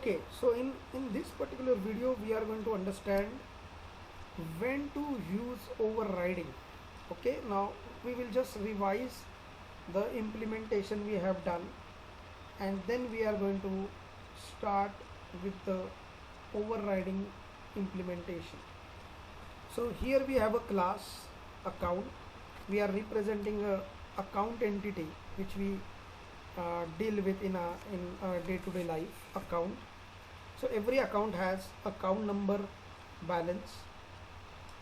Okay, so in this particular video we are going to understand when to use overriding. Okay, now we will just revise the implementation we have done, and then we are going to start with the overriding implementation. So here we have a class account. We are representing a account entity which we deal with in a day-to-day life account. So every account has account number, balance,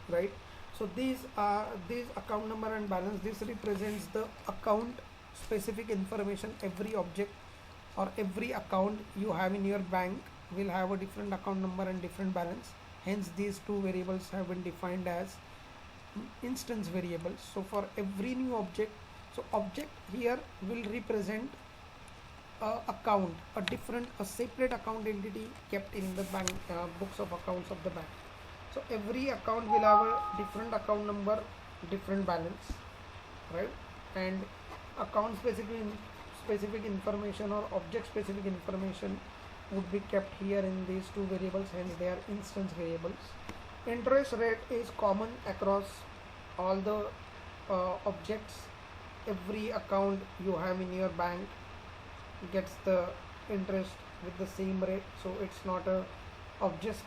right? So these account number and balance, this represents the account specific information. Every object or every account you have in your bank will have a different account number and different balance. Hence these two variables have been defined as instance variables. So for every new object, so object here will represent account, a separate account entity kept in the bank books of accounts of the bank. So every account will have a different account number, different balance, right? And account specific information or object specific information would be kept here in these two variables, hence they are instance variables. Interest rate is common across all the objects. Every account you have in your bank gets the interest with the same rate, so it's not a object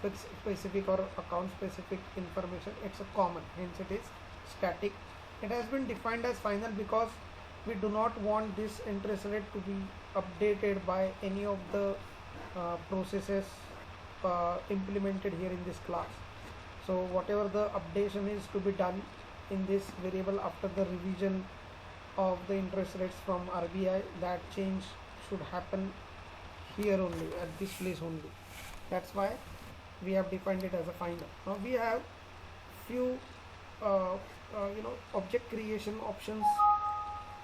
specific or account specific information, it's a common, hence it is static. It has been defined as final because we do not want this interest rate to be updated by any of the processes implemented here in this class. So whatever the updation is to be done in this variable after the revision of the interest rates from RBI, that change should happen here only, at this place only. That's why we have defined it as a final. Now we have few object creation options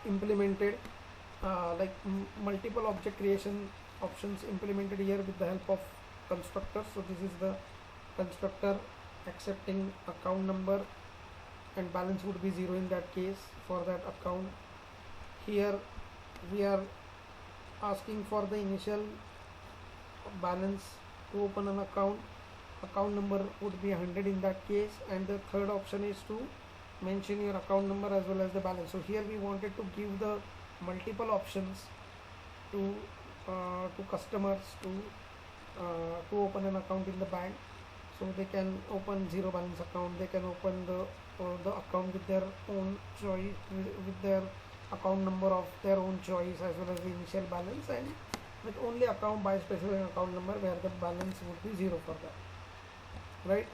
implemented, like multiple object creation options implemented here with the help of constructors. So this is the constructor accepting account number and balance would be 0 in that case for that account. Here we are asking for the initial balance to open an account. Account number would be 100 in that case, and the third option is to mention your account number as well as the balance. So here we wanted to give the multiple options to customers to open an account in the bank. So they can open zero balance account, they can open the account with their own choice, with their account number of their own choice as well as the initial balance, and with only account by specific account number where the balance would be 0 for that, right?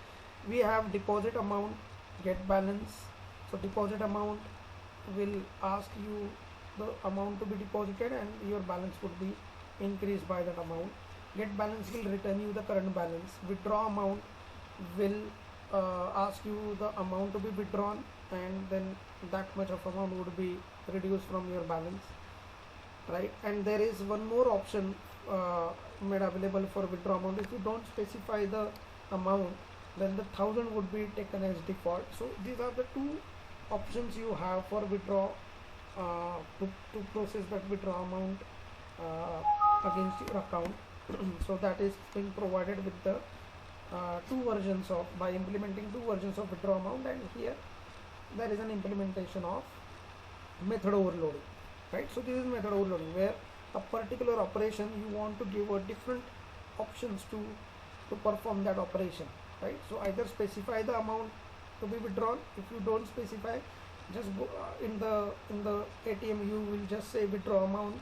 We have deposit amount, get balance. So deposit amount will ask you the amount to be deposited and your balance would be increased by that amount. Get balance will return you the current balance. Withdraw amount will ask you the amount to be withdrawn, and then that much of amount would be reduced from your balance, right? And there is one more option made available for withdraw amount. If you don't specify the amount, then the 1000 would be taken as default. So these are the two options you have for withdraw, to process that withdraw amount against your account. So that is being provided with the two versions of, by implementing two versions of withdraw amount, and here there is an implementation of method overloading, right? So this is method overloading, where a particular operation you want to give a different options to perform that operation, right? So either specify the amount to be withdrawn. If you don't specify, just go in the ATM, you will just say withdraw amount,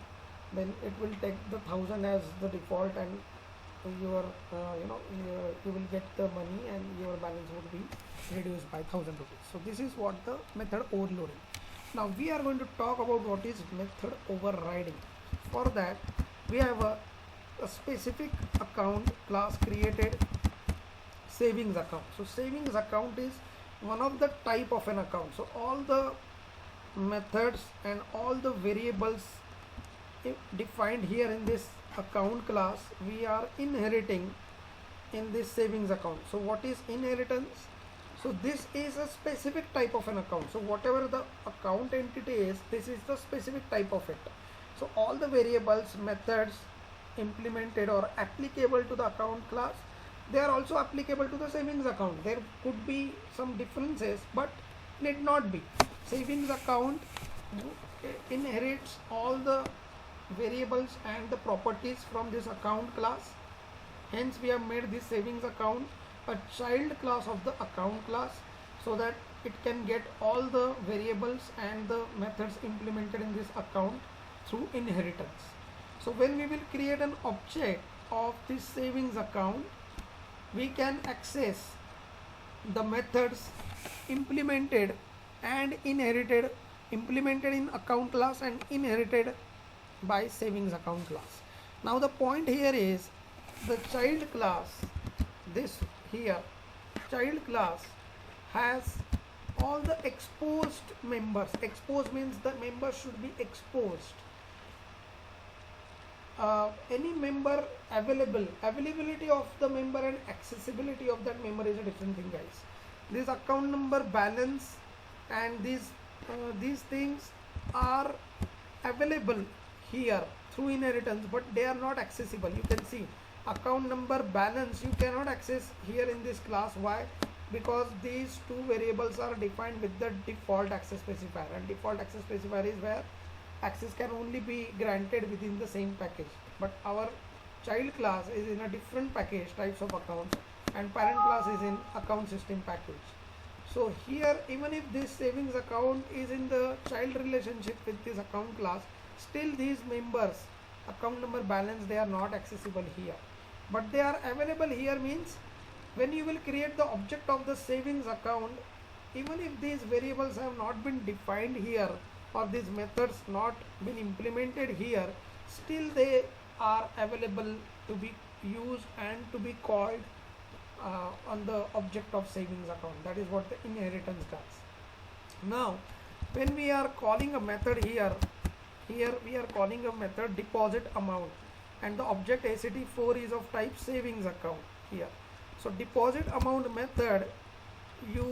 then it will take the 1000 as the default, and your you will get the money and your balance would be reduced by 1000 rupees. So this is what the method overloading. Now we are going to talk about what is method overriding. For that we have a specific account class created, savings account. So savings account is one of the type of an account. So all the methods and all the variables defined here in this account class we are inheriting in this savings account. So what is inheritance? So this is a specific type of an account. So whatever the account entity is, this is the specific type of it. So all the variables, methods implemented or applicable to the account class, they are also applicable to the savings account. There could be some differences, but need not be. Savings account inherits all the variables and the properties from this account class. Hence we have made this savings account a child class of the account class, so that it can get all the variables and the methods implemented in this account through inheritance. So when we will create an object of this savings account, we can access the methods implemented and inherited, implemented in account class and inherited by savings account class. Now the point here is the child class, this here child class has all the exposed members. Exposed means the member should be exposed. Any member available, availability of the member and accessibility of that member is a different thing, guys. This account number, balance, and these things are available here through inheritance, but they are not accessible. You can see account number, balance you cannot access here in this class. Why? Because these two variables are defined with the default access specifier, and default access specifier is where access can only be granted within the same package. But our child class is in a different package, types of accounts, and parent class is in account system package. So here, even if this savings account is in the child relationship with this account class, still these members, account number, balance, they are not accessible here, but they are available here. Means when you will create the object of the savings account, even if these variables have not been defined here or these methods not been implemented here, still they are available to be used and to be called on the object of savings account. That is what the inheritance does. Now when we are calling a method here we are calling a method deposit amount, and the object ACT4 is of type savings account here. So deposit amount method, you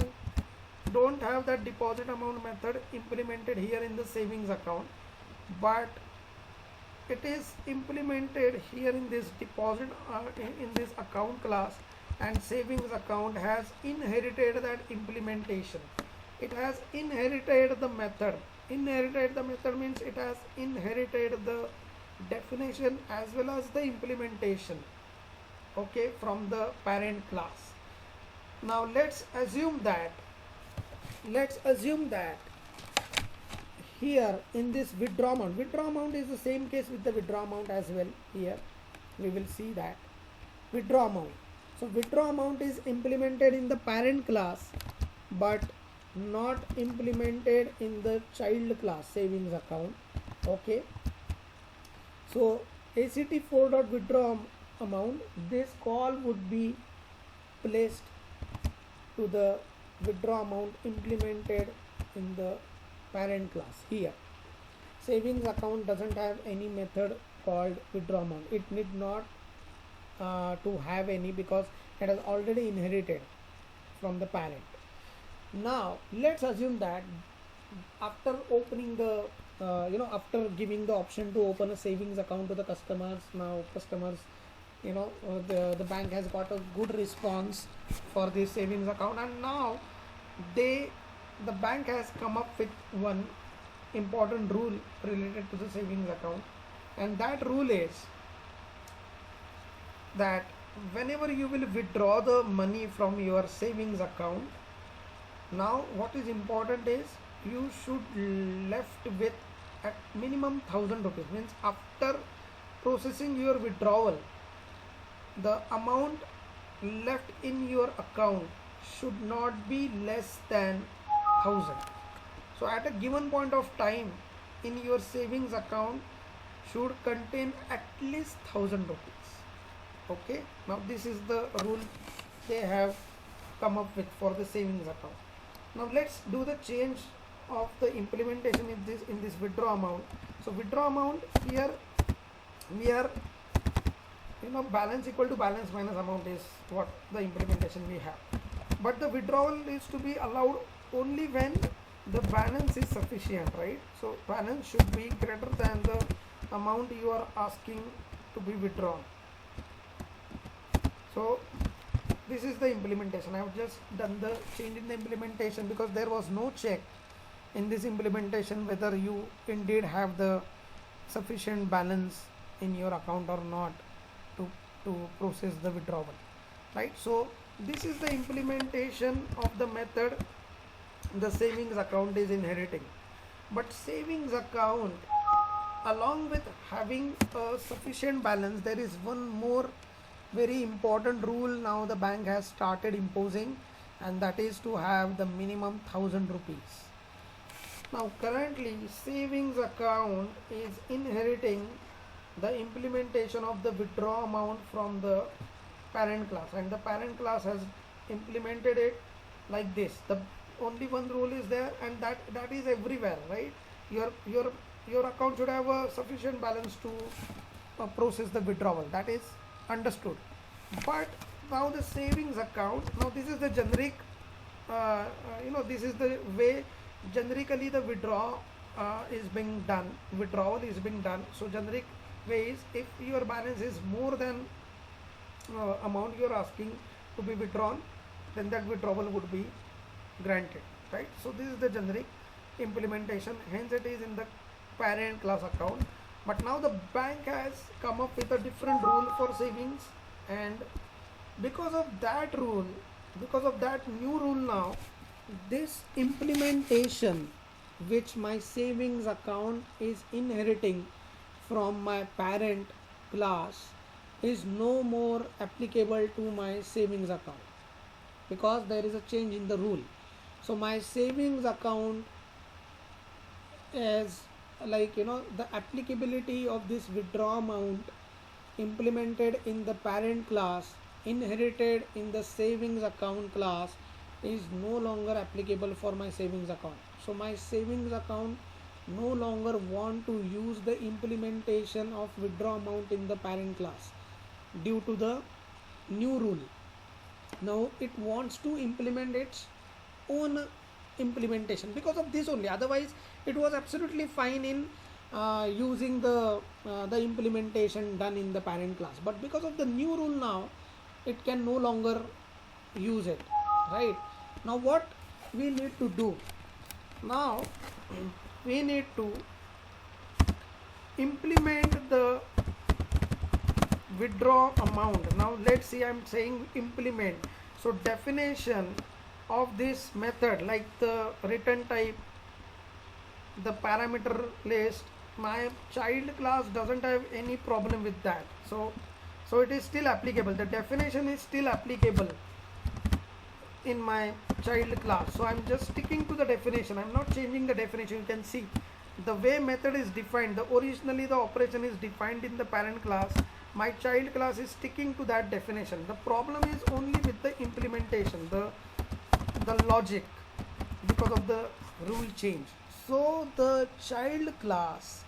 don't have that deposit amount method implemented here in the savings account, but it is implemented here in this deposit in this account class, and savings account has inherited that implementation. It has inherited the method. Inherited the method means it has inherited the definition as well as the implementation, okay, from the parent class. Now let's assume that here in this withdraw amount is the same case with the withdraw amount as well. Here we will see that withdraw amount. So withdraw amount is implemented in the parent class but not implemented in the child class savings account, okay. So ACT4.withdraw amount, this call would be placed to the withdraw amount implemented in the parent class. Here savings account doesn't have any method called withdraw amount. It need not to have any, because it has already inherited from the parent. Now let's assume that after opening the after giving the option to open a savings account to the customers, now customers, the bank has got a good response for this savings account, and now the bank has come up with one important rule related to the savings account, and that rule is that whenever you will withdraw the money from your savings account, now what is important is you should left with at minimum 1000 rupees. Means after processing your withdrawal, the amount left in your account should not be less than 1000. So at a given point of time in your savings account should contain at least 1000 rupees, okay. Now this is the rule they have come up with for the savings account. Now let's do the change of the implementation in this withdraw amount. So withdraw amount, here we are balance equal to balance minus amount is what the implementation we have, but the withdrawal is to be allowed only when the balance is sufficient, right? So balance should be greater than the amount you are asking to be withdrawn. So this is the implementation. I have just done the change in the implementation because there was no check in this implementation whether you indeed have the sufficient balance in your account or not to process the withdrawal, right? So this is the implementation of the method the savings account is inheriting. But savings account, along with having a sufficient balance, there is one more very important rule now the bank has started imposing, and that is to have the minimum 1000 rupees. Now currently savings account is inheriting the implementation of the withdraw amount from the parent class, and the parent class has implemented it like this. The only one rule is there, and that is everywhere, right? Your account should have a sufficient balance to process the withdrawal. That is understood. But now the savings account, now this is the generic this is the way generically the withdrawal is being done. So generic way is, if your balance is more than amount you are asking to be withdrawn, then that withdrawal would be granted, right? So this is the generic implementation, hence it is in the parent class account. But now the bank has come up with a different rule for savings, and because of that new rule, now this implementation which my savings account is inheriting from my parent class is no more applicable to my savings account, because there is a change in the rule. So my savings account is the applicability of this withdraw amount implemented in the parent class inherited in the savings account class is no longer applicable for my savings account. So my savings account no longer want to use the implementation of withdraw amount in the parent class due to the new rule. Now it wants to implement its own implementation because of this only. Otherwise it was absolutely fine in using the implementation done in the parent class, but because of the new rule now it can no longer use it, right? Now what we need to do, now we need to implement the withdraw amount. Now let's see, I'm saying implement. So definition of this method, like the return type, the parameter list, my child class doesn't have any problem with that. So it is still applicable. The definition is still applicable in my child class. So I'm just sticking to the definition. I'm not changing the definition. You can see the way method is defined. Originally the operation is defined in the parent class. My child class is sticking to that definition. The problem is only with the implementation, the logic, because of the rule change. So the child class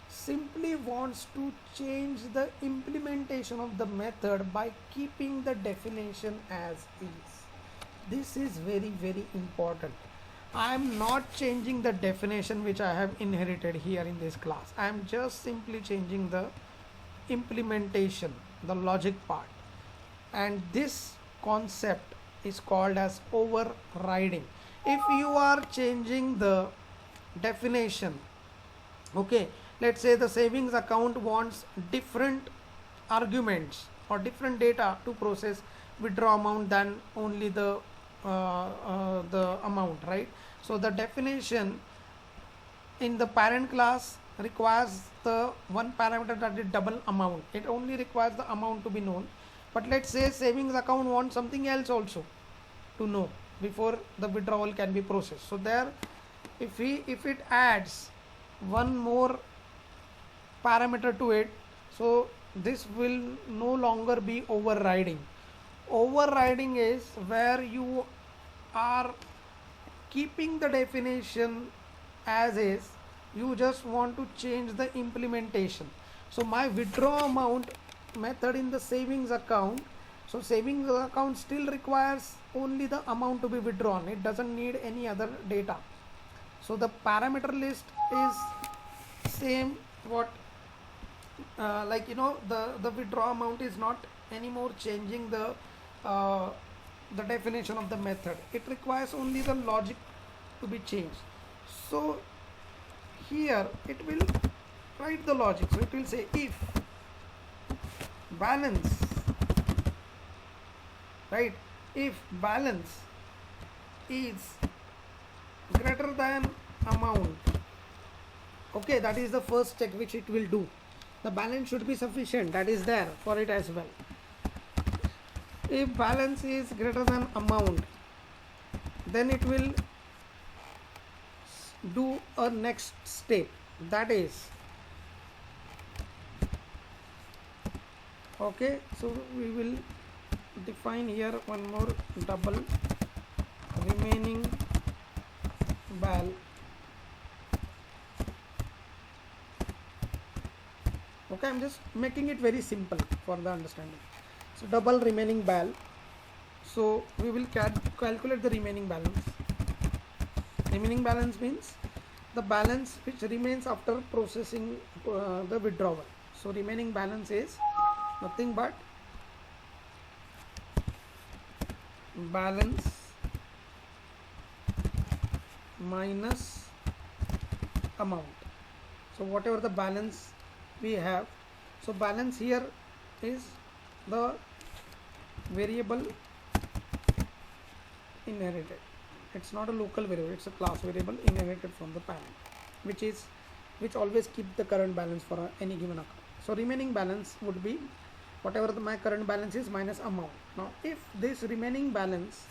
simply wants to change the implementation of the method by keeping the definition as is. This is very, very important. I am not changing the definition which I have inherited here in this class. I am just simply changing the implementation, the logic part, and this concept is called as overriding. If you are changing the definition, okay, let's say the savings account wants different arguments or different data to process withdraw amount than only the amount, right? So the definition in the parent class requires the one parameter, that is double amount. It only requires the amount to be known. But let's say savings account wants something else also to know before the withdrawal can be processed. So there, if it adds one more parameter to it, so this will no longer be overriding. Overriding is where you are keeping the definition as is, you just want to change the implementation. So my withdraw amount method in the savings account, so savings account still requires only the amount to be withdrawn. It doesn't need any other data. So the parameter list is same what like the withdraw amount is not anymore changing uh, the definition of the method. It requires only the logic to be changed. So here it will write the logic. So it will say if balance, right, if balance is greater than amount, okay, that is the first check which it will do. The balance should be sufficient, that is there for it as well. If balance is greater than amount, then it will do a next step, that is, okay, so we will define here one more double remaining bal. Okay, I'm just making it very simple for the understanding. So double remaining bal. So we will calculate the remaining balance. Remaining balance means the balance which remains after processing the withdrawal. So remaining balance is nothing but balance minus amount. So whatever the balance we have, so balance here is the variable inherited. It's not a local variable, it's a class variable inherited from the parent, which always keep the current balance for any given account. So remaining balance would be whatever my current balance is minus amount. Now if this remaining balance,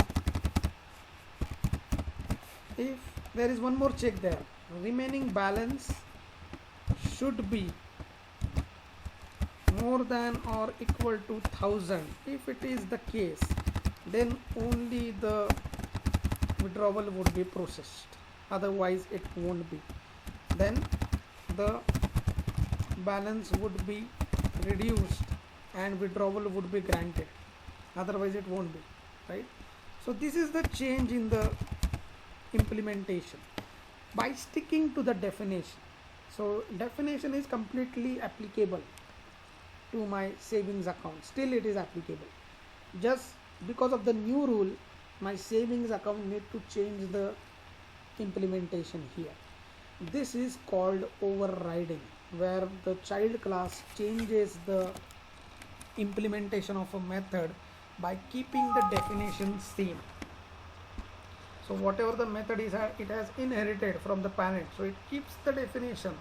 if there is one more check there, remaining balance should be more than or equal to 1000. If it is the case, then only the withdrawal would be processed, otherwise it won't be. Then the balance would be reduced and withdrawal would be granted, otherwise it won't be, right? So this is the change in the implementation by sticking to the definition. So definition is completely applicable to my savings account, still it is applicable. Just because of the new rule, my savings account need to change the implementation here. This is called overriding, where the child class changes the implementation of a method by keeping the definition same. So whatever the method is, it has inherited from the parent, so it keeps the definition,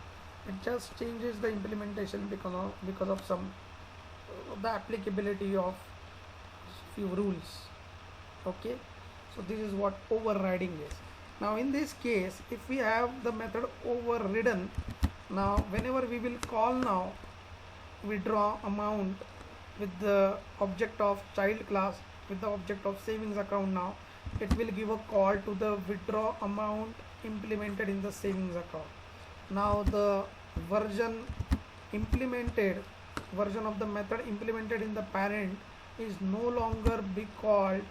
it just changes the implementation because of some the applicability of few rules. Okay, so this is what overriding is. Now in this case, if we have the method overridden, now whenever we will call now withdraw amount with the object of child class, with the object of savings account, now it will give a call to the withdraw amount implemented in the savings account. Now the version of the method implemented in the parent is no longer be called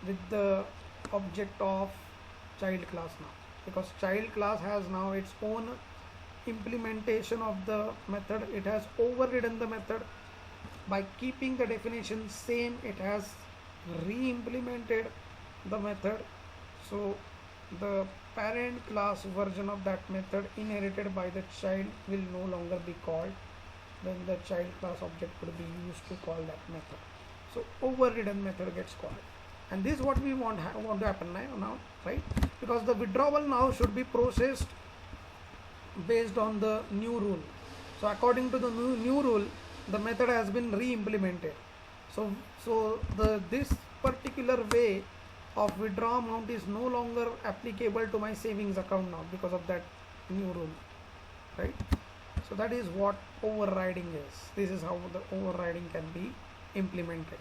with the object of child class now, because child class has now its own implementation of the method. It has overridden the method by keeping the definition same. It has re-implemented the method, so the parent class version of that method inherited by the child will no longer be called, then the child class object could be used to call that method. So overridden method gets called, and this is what we want to happen now, right? Because the withdrawal now should be processed based on the new rule. So according to the new rule, the method has been re-implemented. So this particular way of withdraw amount is no longer applicable to my savings account now because of that new rule, right? So that is what overriding is. This is how the overriding can be implemented.